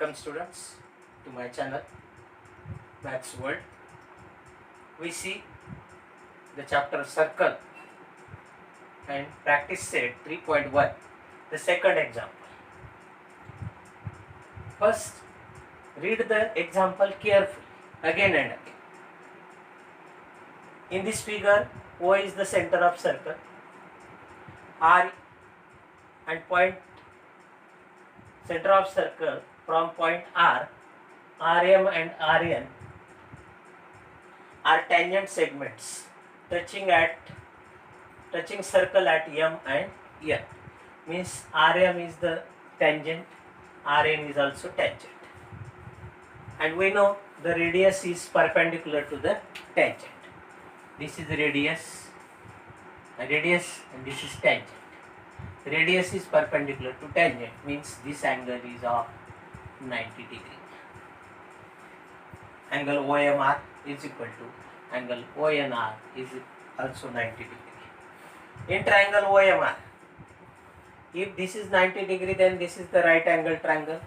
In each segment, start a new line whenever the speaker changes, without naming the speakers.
Welcome students to my channel Maths World. We see the chapter Circle and practice set 3.1, the second example. First, read the example carefully again and again. In this figure, O is the center of circle, R and point center of circle from point R, RM and RN are tangent segments touching circle at M and N. Means RM is the tangent, RN is also tangent. And we know the radius is perpendicular to the tangent. This is the radius, and this is tangent. Radius is perpendicular to tangent, means this angle is of 90 degree. Angle OMR is equal to angle ONR is also 90 degree. In triangle OMR, if this is 90 degree, then this is the right angle triangle.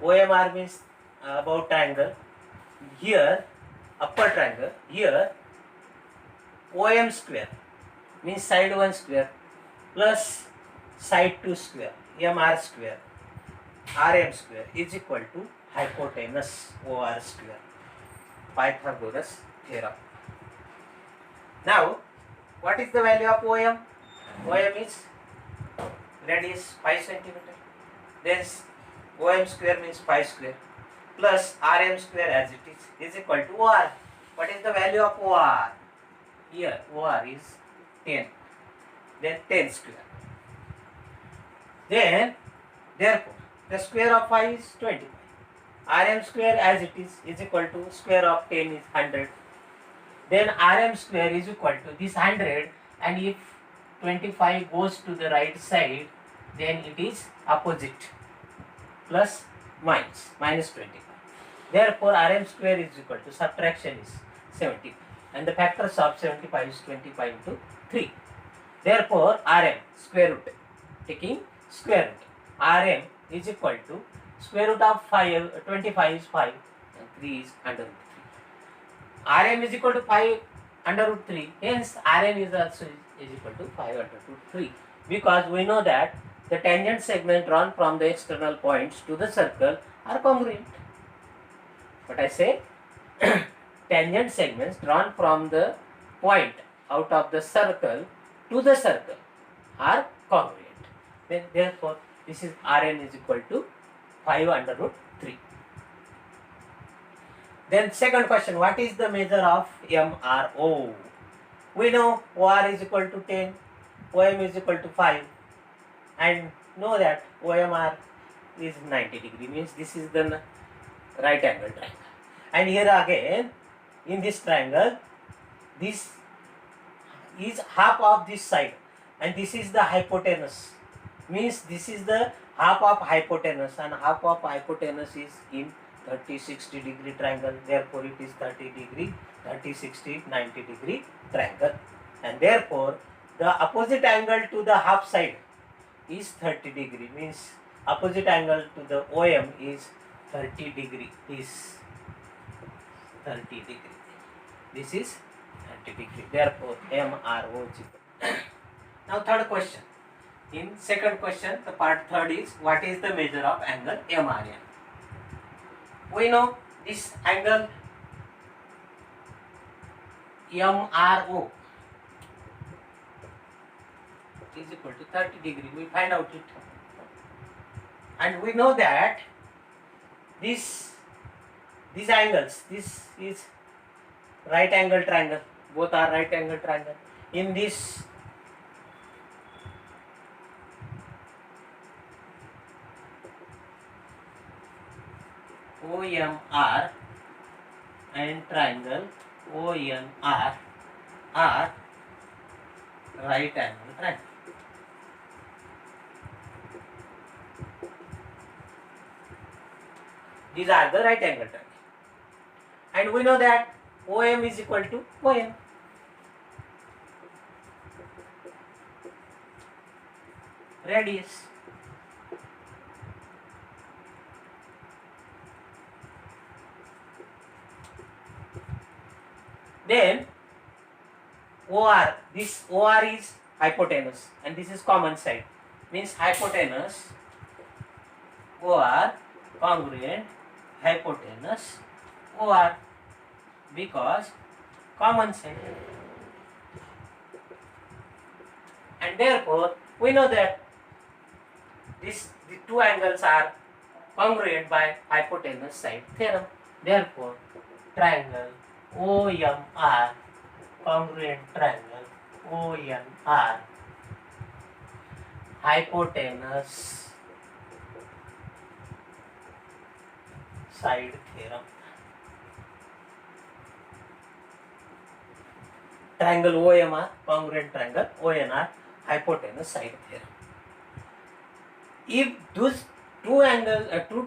OMR means about triangle. Here upper triangle. Here OM square means side 1 square plus side 2 square, MR square, RM square is equal to hypotenuse OR square. Pythagoras theorem. Now, what is the value of OM? OM is radius 5 centimeter. Then OM square means 5 square plus RM square as it is equal to OR. What is the value of OR? Here OR is 10. Then 10 square. Then therefore the square of 5 is 25. RM square as it is equal to square of 10 is 100. Then RM square is equal to this 100, and if 25 goes to the right side, then it is opposite, plus minus 25. Therefore RM square is equal to subtraction is 70, and the factors of 75 is 25 into 3. Therefore RM square root, taking square root, RM is equal to square root of 25 is 5 and 3 is under root 3. RM is equal to 5 under root 3, hence RM is also is equal to 5 under root 3, because we know that the tangent segment drawn from the external points to the circle are congruent. What I say? Tangent segments drawn from the point out of the circle to the circle are congruent. Then therefore this is Rn is equal to 5 under root 3. Then second question, what is the measure of MRO? We know OR is equal to 10, OM is equal to 5, and know that OMR is 90 degree, means this is the right angle triangle. And here again, in this triangle, this is half of this side, and this is the hypotenuse, means this is the half of hypotenuse, and half of hypotenuse is in 30-60 degree triangle. Therefore it is 30 degree, 30-60, 90 degree triangle, and therefore the opposite angle to the half side is 30 degree, means opposite angle to the OM is 30 degree, is 30 degree. This is 30 degree. Therefore MRO is equal. Now third question. In second question, the part third is, what is the measure of angle MRN? We know this angle MRO is equal to 30 degree. We find out it. And we know that these angles, this is right angle triangle. Both are right angle triangle. In this OMR and triangle ONR are right angle triangle. These are the right angle triangle. And we know that OM is equal to OM. Radius. Then OR, this OR is hypotenuse and this is common side, means hypotenuse OR congruent hypotenuse OR, because common side. And therefore we know that the two angles are congruent by hypotenuse side theorem. Therefore triangle OMR, congruent triangle ONR, hypotenuse side theorem. Triangle OMR, congruent triangle ONR, hypotenuse side theorem. If those two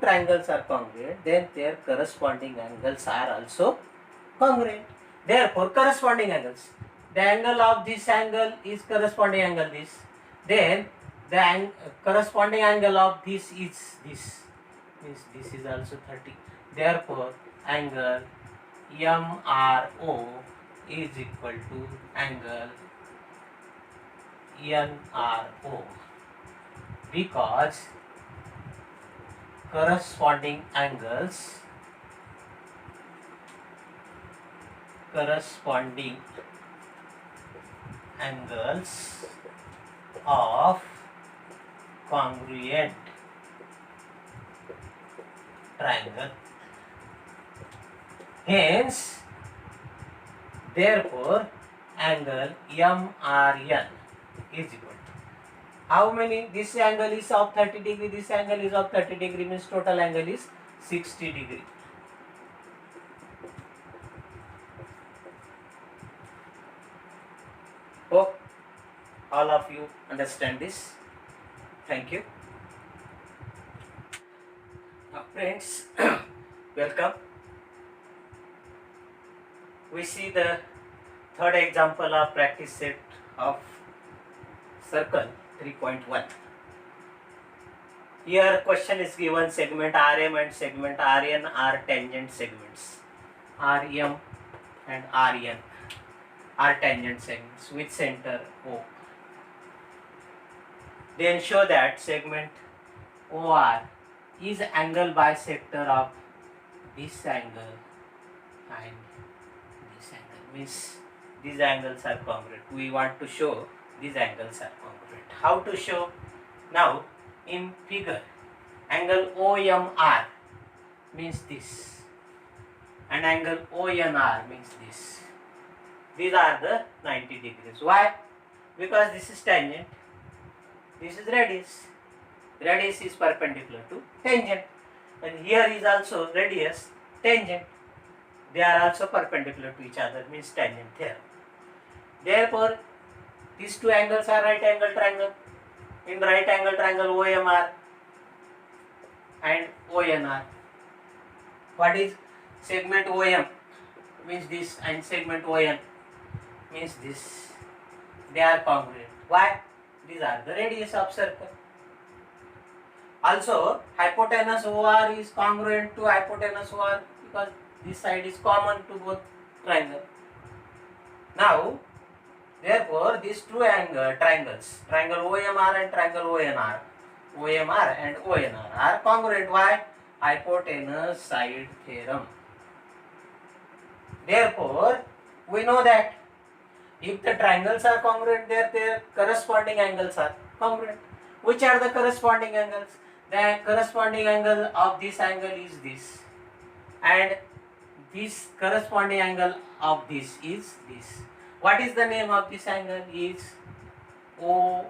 triangles are congruent, then their corresponding angles are also congruent. Therefore, corresponding angles. The angle of this angle is corresponding angle this. Then the corresponding angle of this is this. Means this is also 30. Therefore, angle MRO is equal to angle NRO, because corresponding angles of congruent triangle. Hence, therefore, angle MRN is equal to how many? This angle is of 30 degree, this angle is of 30 degree, means total angle is 60 degree. Hope all of you understand this. Thank you. Now friends, welcome. We see the third example of practice set of circle 3.1. Here question is given, segment RM and segment RN are tangent segments. RM and RN are tangent segments with center O. Then show that segment OR is angle bisector of this angle and this angle, means these angles are congruent. We want to show these angles are congruent. How to show? Now in figure, angle OMR means this and angle ONR means this. These are the 90 degrees. Why? Because this is tangent, this is radius. Radius is perpendicular to tangent, and here is also radius, tangent. They are also perpendicular to each other, means tangent theorem. Therefore, these two angles are right angle triangle. In right angle triangle OMR and ONR. What is segment OM? Means this, and segment ON means this. They are congruent. Why? These are the radius of circle. Also, hypotenuse OR is congruent to hypotenuse OR because this side is common to both triangle. Now, therefore, these two triangles, triangle OMR and triangle ONR, OMR and ONR are congruent. Why? Hypotenuse side theorem. Therefore, we know that if the triangles are congruent, their corresponding angles are congruent. Which are the corresponding angles? The corresponding angle of this angle is this, and this corresponding angle of this is this. What is the name of this angle? Is MOR,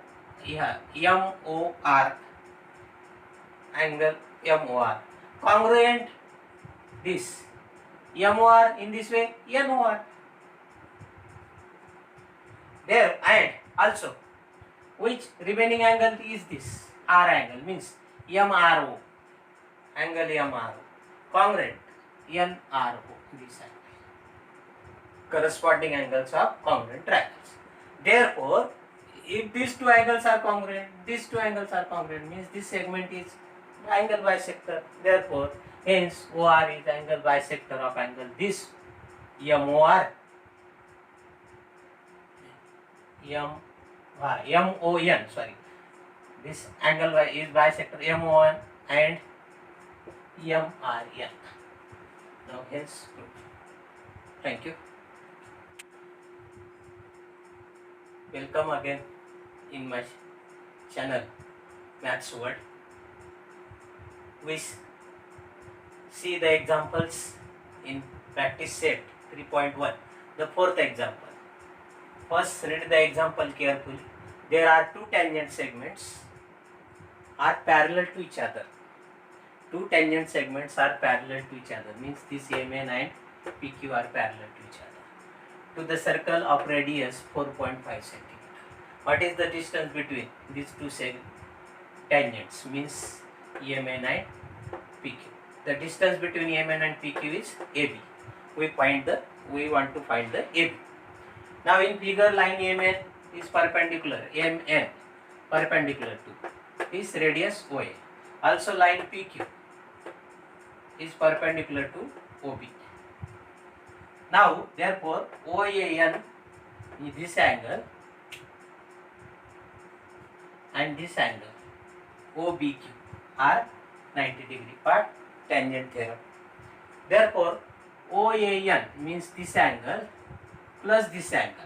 angle MOR. Congruent this MOR in this way, NOR. There, and also which remaining angle is this? R angle, means MRO, angle MRO, congruent NRO, this angle. Corresponding angles of congruent triangles. Therefore, if these two angles are congruent, these two angles are congruent, means this segment is angle bisector. Therefore, hence OR is angle bisector of angle this MOR MON, sorry. This angle is bisector MON and MRN. Now hence proof. Thank you. Welcome again in my channel Maths World. We see the examples in practice set 3.1. The fourth example. First read the example carefully. There are two tangent segments are parallel to each other. Two tangent segments are parallel to each other, means this MN and PQ are parallel to each other. To the circle of radius 4.5 cm. What is the distance between these two tangents? Means MN and PQ. The distance between MN and PQ is AB. We want to find the AB. Now in figure, line MN is perpendicular, MN perpendicular to this radius OA. Also line PQ is perpendicular to OB. Now therefore OAN is this angle and this angle OBQ are 90 degree part tangent theorem. Therefore OAN means this angle plus this angle.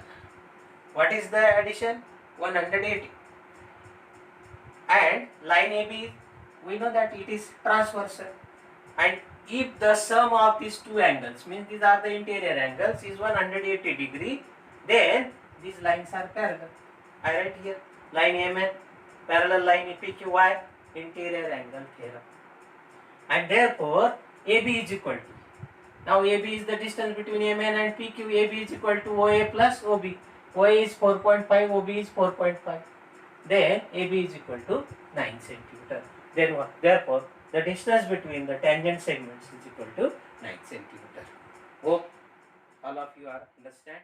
What is the addition? 180. And line AB, we know that it is transversal. And if the sum of these two angles, means these are the interior angles, is 180 degree, then these lines are parallel. I write here line MN parallel line PQY, interior angle theorem. And therefore AB is equal to, now AB is the distance between MN and PQ, AB is equal to OA plus OB. OA is 4.5, OB is 4.5. Then AB is equal to 9 cm. Then what? Therefore the distance between the tangent segments is equal to 9 cm. Hope all of you are understand.